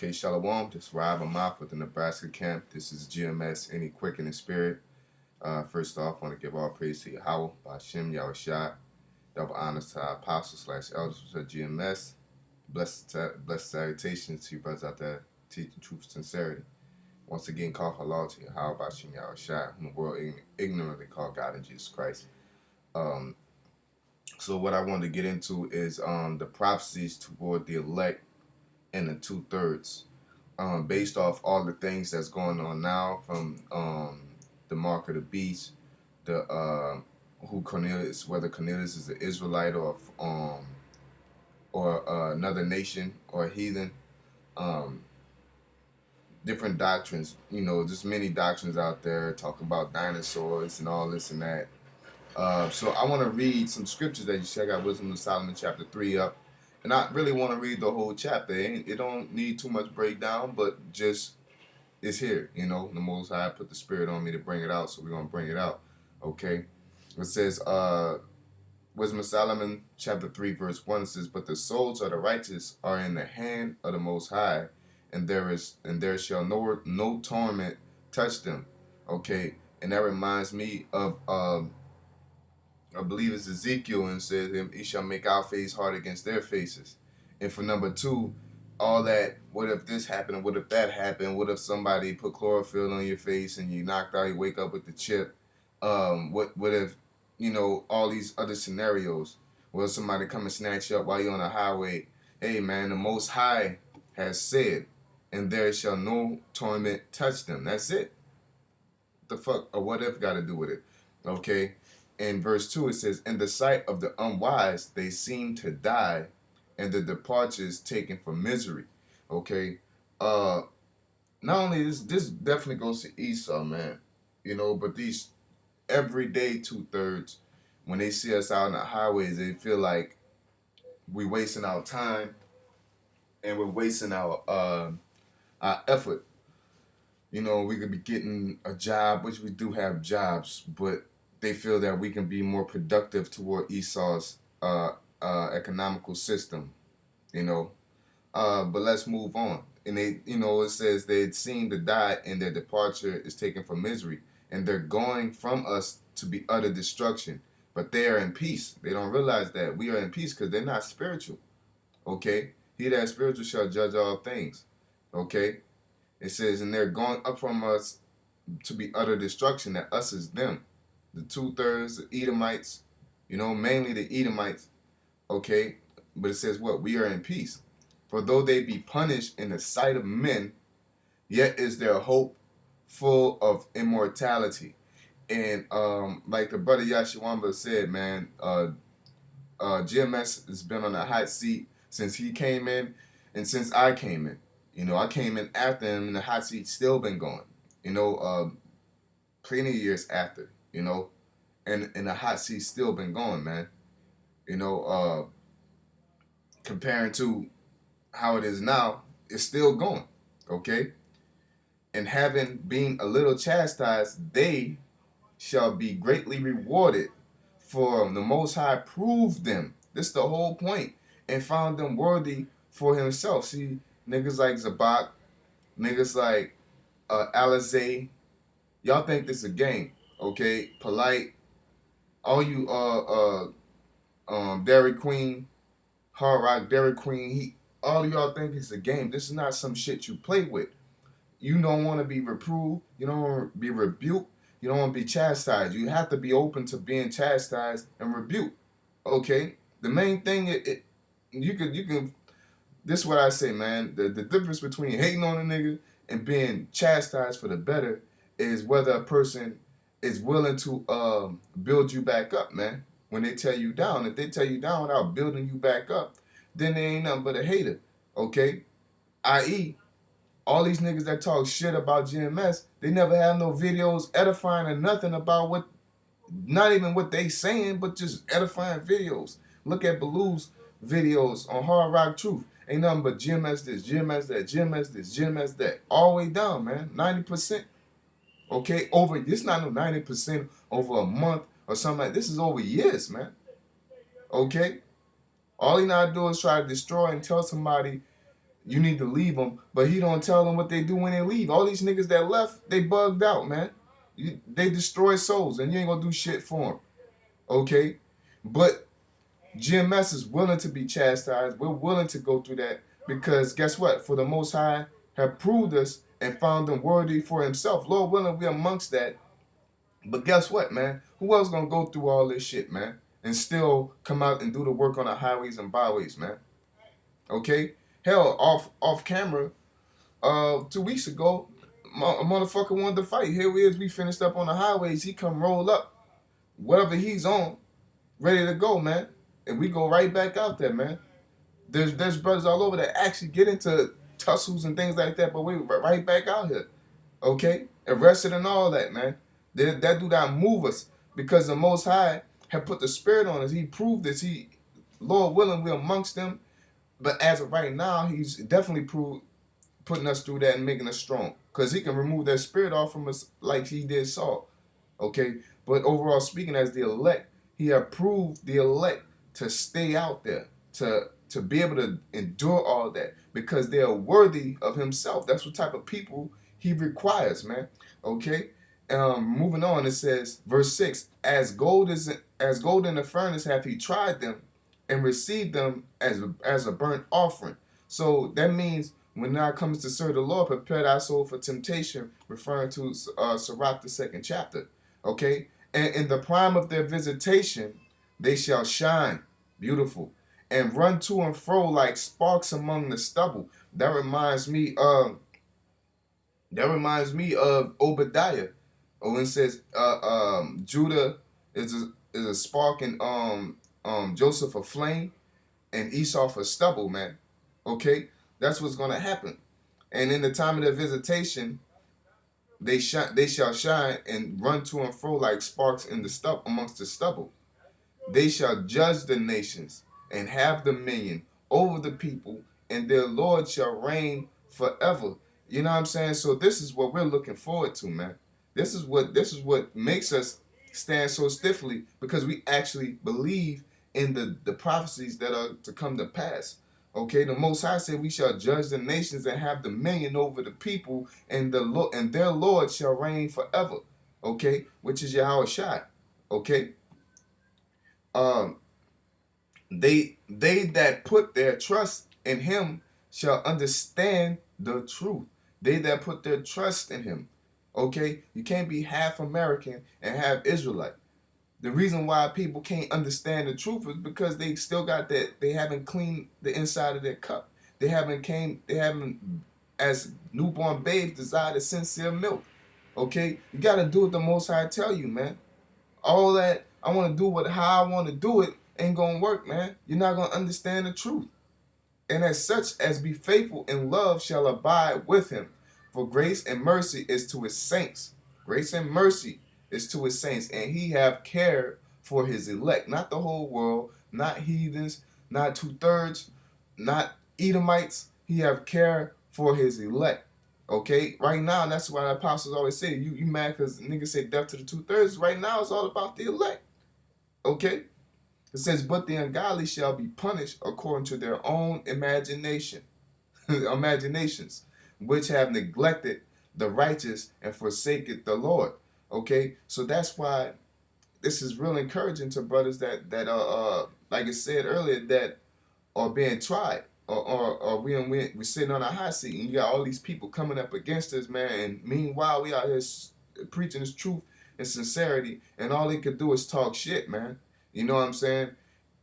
Okay, Shalom. This is Rob Amath with the Nebraska camp. This is GMS, Any Quickening Spirit. First off, I want to give all praise to Yahweh, Hashem, Yahushua. Double honors to our apostles / elders at GMS. Blessed salutations to you brothers out there teaching truth and sincerity. Once again, call halal to Yahweh, Hashem, Yahushua, whom the world ignorantly called God and Jesus Christ. So what I wanted to get into is the prophecies toward the elect and the 2/3. Based off all the things that's going on now, from the mark of the beast, the who Cornelius, whether Cornelius is an Israelite or another nation or a heathen, different doctrines. Just many doctrines out there talking about dinosaurs and all this and that. So I want to read some scriptures that you check out. Wisdom of Solomon chapter 3 up. And I really want to read the whole chapter. It don't need too much breakdown, but just it's here. The Most High put the Spirit on me to bring it out, so we're going to bring it out. Okay? It says, Wisdom of Solomon chapter 3 verse 1 says, "But the souls of the righteous are in the hand of the Most High, and there shall no torment touch them." Okay? And that reminds me of I believe it's Ezekiel, and says, "He shall make our face hard against their faces." And for number 2, all that, what if this happened, what if that happened, what if somebody put chlorophyll on your face and you knocked out, you wake up with the chip, what if, all these other scenarios, what if somebody come and snatch you up while you're on the highway? Hey man, the Most High has said, "And there shall no torment touch them." That's it. What the fuck, or what if got to do with it? Okay. In verse 2 it says, "In the sight of the unwise they seem to die, and the departure is taken for misery." Okay. Not only this definitely goes to Esau, man. But these everyday 2/3, when they see us out on the highways, they feel like we wasting our time and we're wasting our effort. We could be getting a job, which we do have jobs, but they feel that we can be more productive toward Esau's economical system, But let's move on. And they, it says they seem to die, and their departure is taken for misery, and they're going from us to be utter destruction. But they are in peace. They don't realize that we are in peace because they're not spiritual. Okay, he that is spiritual shall judge all things. Okay, it says, and they're going up from us to be utter destruction. That us is them. The 2/3, the Edomites, mainly the Edomites, okay? But it says what? We are in peace. "For though they be punished in the sight of men, yet is their hope full of immortality." And like the brother Yashawamba said, man, GMS has been on the hot seat since he came in and since I came in. I came in after him, and the hot seat still been going. Plenty of years after. And the hot seat's still been going, man. Comparing to how it is now, it's still going, okay? "And having been a little chastised, they shall be greatly rewarded, for the Most High proved them." This is the whole point. "And found them worthy for himself." See, niggas like Zabak, niggas like Alizé, y'all think this is a game, okay? Polite, all you Dairy Queen, Hard Rock Dairy Queen, all of y'all think it's a game. This is not some shit you play with. You don't want to be reproved. You don't want to be rebuked. You don't want to be chastised. You have to be open to being chastised and rebuked. Okay? The main thing, you can. This is what I say, man. The difference between hating on a nigga and being chastised for the better is whether a person is willing to build you back up, man. When they tear you down, if they tear you down without building you back up, then they ain't nothing but a hater, okay? I.e., all these niggas that talk shit about GMS, they never have no videos edifying or nothing about not even what they saying, but just edifying videos. Look at Baloo's videos on Hard Rock Truth. Ain't nothing but GMS this, GMS that, GMS this, GMS that. All the way down, man. 90%. Okay? It's not no 90% over a month or something like this. Is over years, man. Okay? All he not do is try to destroy and tell somebody You need to leave them, but he don't tell them what they do when they leave. All these niggas that left, they bugged out, man. They destroy souls, and you ain't gonna do shit for them, okay? But GMS is willing to be chastised. We're willing to go through that because guess what? For the Most High have proved us and found them worthy for Himself. Lord willing, we're amongst that. But guess what, man? Who else gonna go through all this shit, man, and still come out and do the work on the highways and byways, man? Okay? Hell, off camera, 2 weeks ago, a motherfucker wanted to fight. Here we is, we finished up on the highways. He come roll up, whatever he's on, ready to go, man. And we go right back out there, man. There's brothers all over that actually get into tussles and things like that, but we right back out here, okay? Arrested and all that, man. That do not move us because the Most High have put the Spirit on us. He proved this. Lord willing, we're amongst them. But as of right now, He's definitely putting us through that and making us strong because He can remove that spirit off from us like He did Saul, okay? But overall speaking, as the elect, He approved the elect to stay out there, to be able to endure all that because they are worthy of Himself. That's what type of people He requires, man. Okay. Moving on, it says, verse 6: as gold in the furnace hath He tried them, and received them as a burnt offering. So that means when thou comes to serve the Lord, prepare thy soul for temptation, referring to Sirach, the 2nd chapter. Okay. And in the prime of their visitation, they shall shine, beautiful, and run to and fro like sparks among the stubble. That reminds me of Obadiah. Oh, it says Judah is a spark and Joseph a flame and Esau for stubble, man. Okay, that's what's gonna happen. And in the time of their visitation, they shall shine and run to and fro like sparks in the amongst the stubble. They shall judge the nations and have dominion over the people, and their Lord shall reign forever. You know what I'm saying? So this is what we're looking forward to, man. This is what makes us stand so stiffly because we actually believe in the prophecies that are to come to pass. Okay, the Most High said we shall judge the nations and have dominion over the people, and their Lord shall reign forever. Okay, which is Yahweh Shai. Okay. They that put their trust in Him shall understand the truth. They that put their trust in Him. Okay, you can't be half American and half Israelite. The reason why people can't understand the truth is because they still got that. They haven't cleaned the inside of their cup. They haven't as newborn babes desire the sincere milk. Okay, you got to do what the Most High tell you, man. All that I want to do how I want to do it ain't gonna work, man. You're not gonna understand the truth. And as such as be faithful in love shall abide with Him. For grace and mercy is to His saints. Grace and mercy is to His saints, and He have care for His elect, not the whole world, not heathens, not 2/3, not Edomites. He have care for His elect. Okay, right now, that's why the apostles always say, you mad because niggas say death to the 2/3. Right now, it's all about the elect. Okay, it says, but the ungodly shall be punished according to their own imaginations, which have neglected the righteous and forsaken the Lord. Okay, so that's why this is real encouraging to brothers that like I said earlier, that are being tried. Or we're sitting on a hot seat, and you got all these people coming up against us, man. And meanwhile, we out here preaching this truth and sincerity, and all they could do is talk shit, man. You know what I'm saying?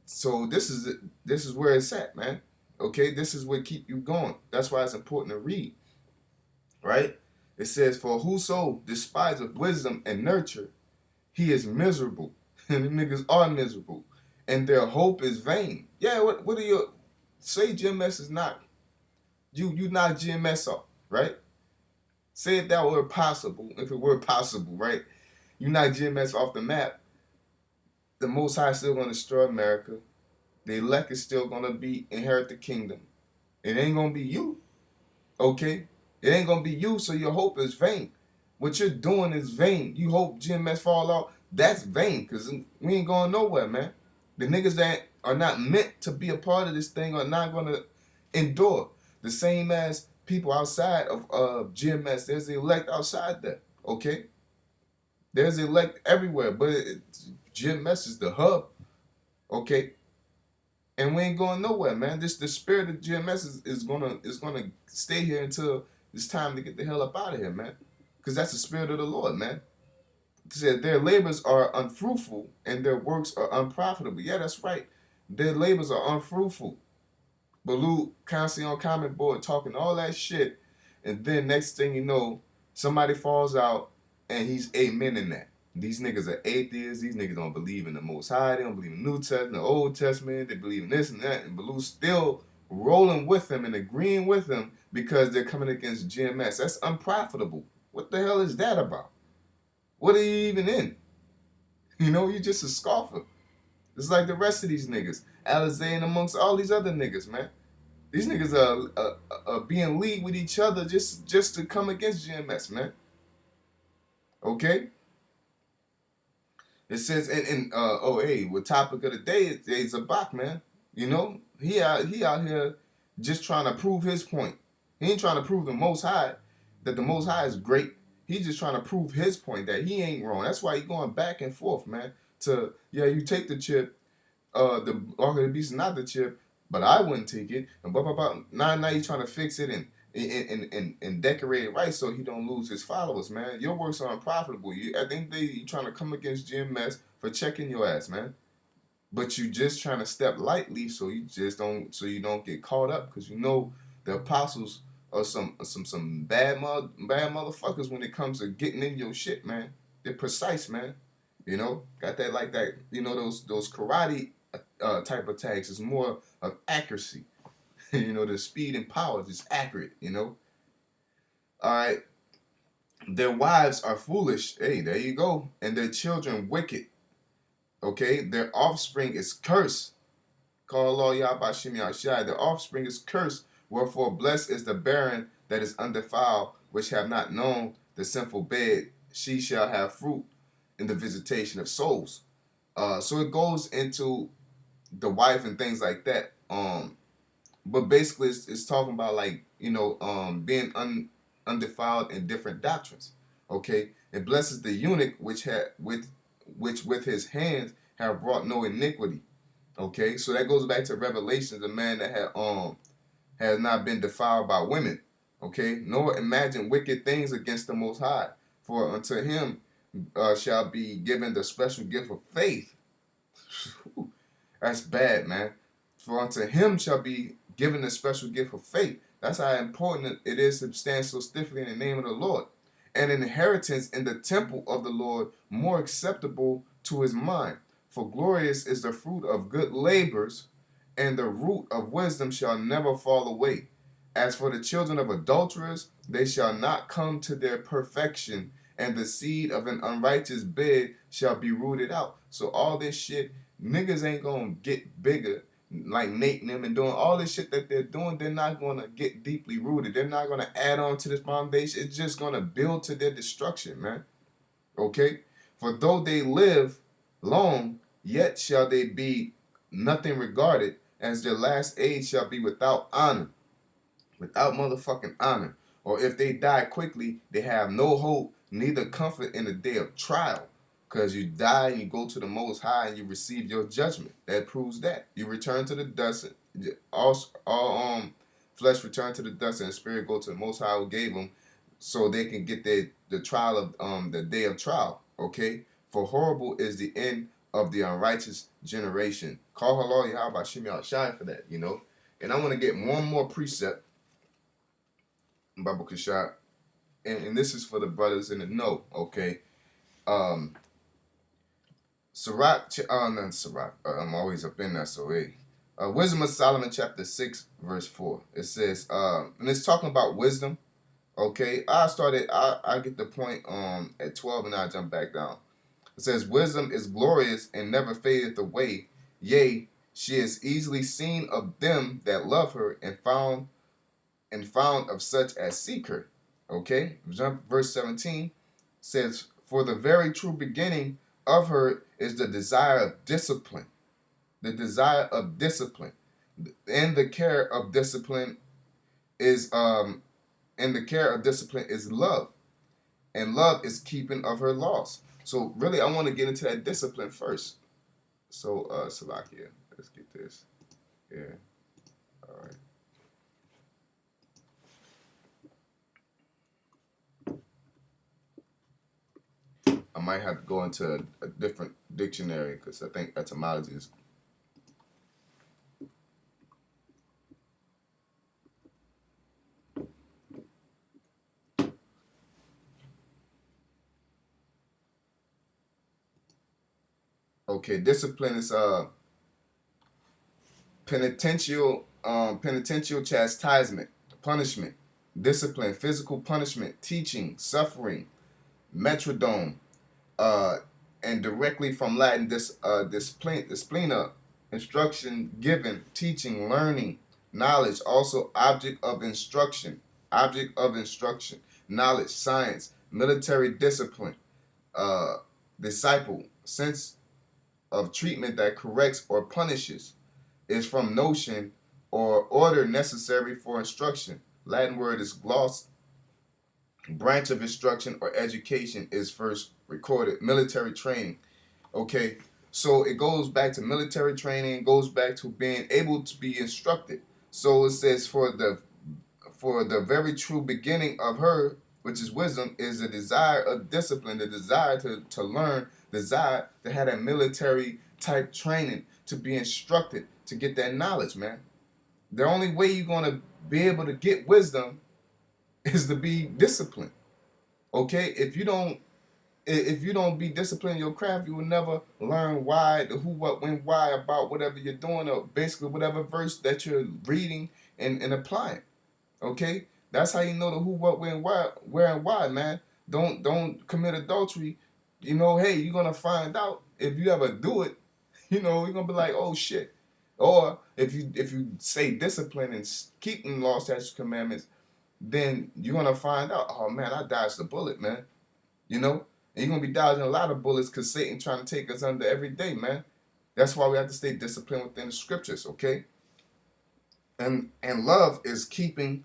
So this is where it's at, man. Okay, this is what keep you going. That's why it's important to read, right? It says, "For whoso despiseth wisdom and nurture, he is miserable." And the niggas are miserable, and their hope is vain. Yeah, what are your say? GMS is not you knock GMS off, right? Say if that were possible, if it were possible, right? You knock GMS off the map, the Most High is still going to destroy America. The elect is still going to inherit the kingdom. It ain't going to be you, okay? It ain't going to be you, so your hope is vain. What you're doing is vain. You hope GMS fall out, that's vain, because we ain't going nowhere, man. The niggas that are not meant to be a part of this thing are not going to endure. The same as people outside of GMS. There's the elect outside there. Okay, there's the elect everywhere, but GMS is the hub. Okay, and we ain't going nowhere, man. The spirit of GMS is gonna stay here until it's time to get the hell up out of here, man. Because that's the spirit of the Lord, man. It said their labors are unfruitful and their works are unprofitable. Yeah, that's right. Their labors are unfruitful. Baloo constantly on comment board talking all that shit, and then next thing you know, somebody falls out and he's amen in that. These niggas are atheists. These niggas don't believe in the Most High. They don't believe in the New Testament, the Old Testament. They believe in this and that. And Baloo's still rolling with them and agreeing with them because they're coming against GMS. That's unprofitable. What the hell is that about? What are you even in? You know, you're just a scoffer. It's like the rest of these niggas. Alizé and amongst all these other niggas, man. These niggas are being league with each other just to come against GMS, man. Okay? It says what topic of the day is Zabak, man. You know? He out here just trying to prove his point. He ain't trying to prove the Most High that the Most High is great. He's just trying to prove his point that he ain't wrong. That's why he going back and forth, man. You take the chip, the Ark of the Beast is not the chip, but I wouldn't take it. And blah blah blah. Now you trying to fix it and decorate it right so he don't lose his followers, man. Your works are unprofitable. At the end of the day, you trying to come against GMS for checking your ass, man. But you just trying to step lightly so you don't get caught up, because you know the apostles are some bad motherfuckers when it comes to getting in your shit, man. They're precise, man. You know, got that like that. You know, those karate type attacks is more of accuracy. You know, the speed and power is just accurate. You know. All right. Their wives are foolish. Hey, there you go. And their children wicked. Okay, their offspring is cursed. Call Allah Yahbashim Yahshai. Their offspring is cursed. Wherefore blessed is the barren that is undefiled, which have not known the sinful bed. She shall have fruit in the visitation of souls. So it goes into the wife and things like that. But basically it's talking about, like, you know, being undefiled in different doctrines. Okay, it blesses the eunuch which with his hands have wrought no iniquity. Okay, so that goes back to Revelations, the man that has not been defiled by women. Okay, nor imagine wicked things against the Most High, for unto him shall be given the special gift of faith. That's bad, man. For unto him shall be given the special gift of faith. That's how important it is to stand so stiffly in the name of the Lord. An inheritance in the temple of the Lord, more acceptable to his mind. For glorious is the fruit of good labors, and the root of wisdom shall never fall away. As for the children of adulterers, they shall not come to their perfection, and the seed of an unrighteous bed shall be rooted out. So all this shit, niggas ain't gonna get bigger, like Nate and them, and doing all this shit that they're doing. They're not gonna get deeply rooted. They're not gonna add on to this foundation. It's just gonna build to their destruction, man. Okay? For though they live long, yet shall they be nothing regarded, as their last age shall be without honor. Without motherfucking honor. Or if they die quickly, they have no hope, neither comfort in the day of trial. Because you die and you go to the Most High and you receive your judgment. That proves that. You return to the dust. All flesh return to the dust, and the spirit go to the Most High who gave them, so they can get the trial of the day of trial. Okay? For horrible is the end of the unrighteous generation. Call Allah Yahweh Shimi Shine for that, you know. And I want to get one more precept, Babu Kashat, and this is for the brothers in the know, okay? I'm always up in that, so hey. Wisdom of Solomon, chapter 6, verse 4. It says, and it's talking about wisdom, okay? I get the point at 12, and I jump back down. It says, wisdom is glorious and never fadeth away. Yea, she is easily seen of them that love her, and found of such as seek her. Okay? Verse 17 says, for the very true beginning of her is the desire of discipline. The desire of discipline. And the care of discipline is and the care of discipline is love, and love is keeping of her laws. So really, I want to get into that discipline first. So Salakia, let's get this. Yeah, all right. I might have to go into a different dictionary because I think etymology is okay. Discipline is penitential chastisement, punishment, discipline, physical punishment, teaching, suffering, metrodome, uh, and directly from Latin disciplina, instruction given, teaching, learning, knowledge, also object of instruction, knowledge, science, military discipline, uh, disciple, sense of treatment that corrects or punishes, is from notion or order necessary for instruction. Latin word is gloss, branch of instruction or education is first recorded. Military training. Okay, so it goes back to military training, goes back to being able to be instructed. So it says for the very true beginning of her, which is wisdom, is the desire of discipline, the desire to learn, desire to have that military type training, to be instructed, to get that knowledge, man. The only way you're gonna be able to get wisdom is to be disciplined. Okay? If you don't be disciplined in your craft, you will never learn why, the who, what, when, why about whatever you're doing, or basically whatever verse that you're reading and applying. Okay, that's how you know the who, what, when, why, where, and why, man. Don't commit adultery. Hey, you're gonna find out if you ever do it. You're gonna be like, oh shit. Or if you say discipline and keeping law, statutes, commandments, then you're gonna find out, oh man, I dodged the bullet, man. You know, and you're gonna be dodging a lot of bullets because Satan trying to take us under every day, man. That's why we have to stay disciplined within the scriptures, okay? And love is keeping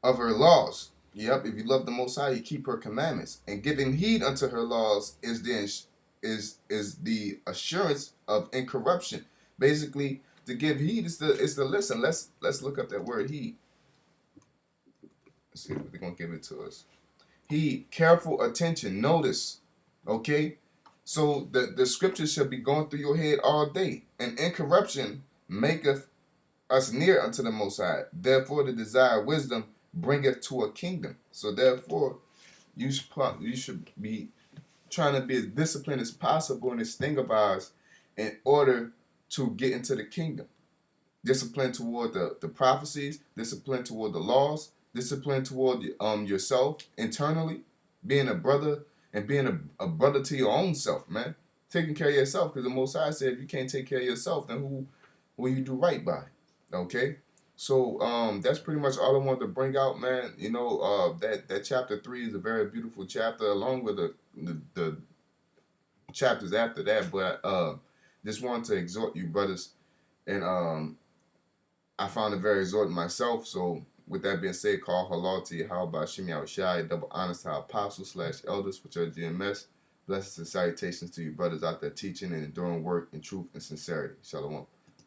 of her laws. Yep, if you love the Most High, you keep her commandments, and giving heed unto her laws is the assurance of incorruption. Basically, to give heed is to listen. Let's look up that word heed. Let's see if they're gonna give it to us. Heed, careful attention, notice. Okay, so the scriptures shall be going through your head all day, and incorruption maketh us near unto the Most High. Therefore, the desire of wisdom bringeth to a kingdom. So therefore, you should be trying to be as disciplined as possible in this thing of ours in order to get into the kingdom. Discipline toward the prophecies, discipline toward the laws, discipline toward yourself internally, being a brother and being a brother to your own self, man. Taking care of yourself, because the Most High said if you can't take care of yourself, then who will you do right by? Okay, so that's pretty much all I wanted to bring out, man. That chapter 3 is a very beautiful chapter, along with the chapters after that. But just wanted to exhort you, brothers, and I found it very exhorting myself. So with that being said, call halal to Yahweh Shimi Awashai, double honors to our apostles/elders, which are GMS. Blessings and salutations to you brothers out there teaching and enduring work in truth and sincerity. Shalom.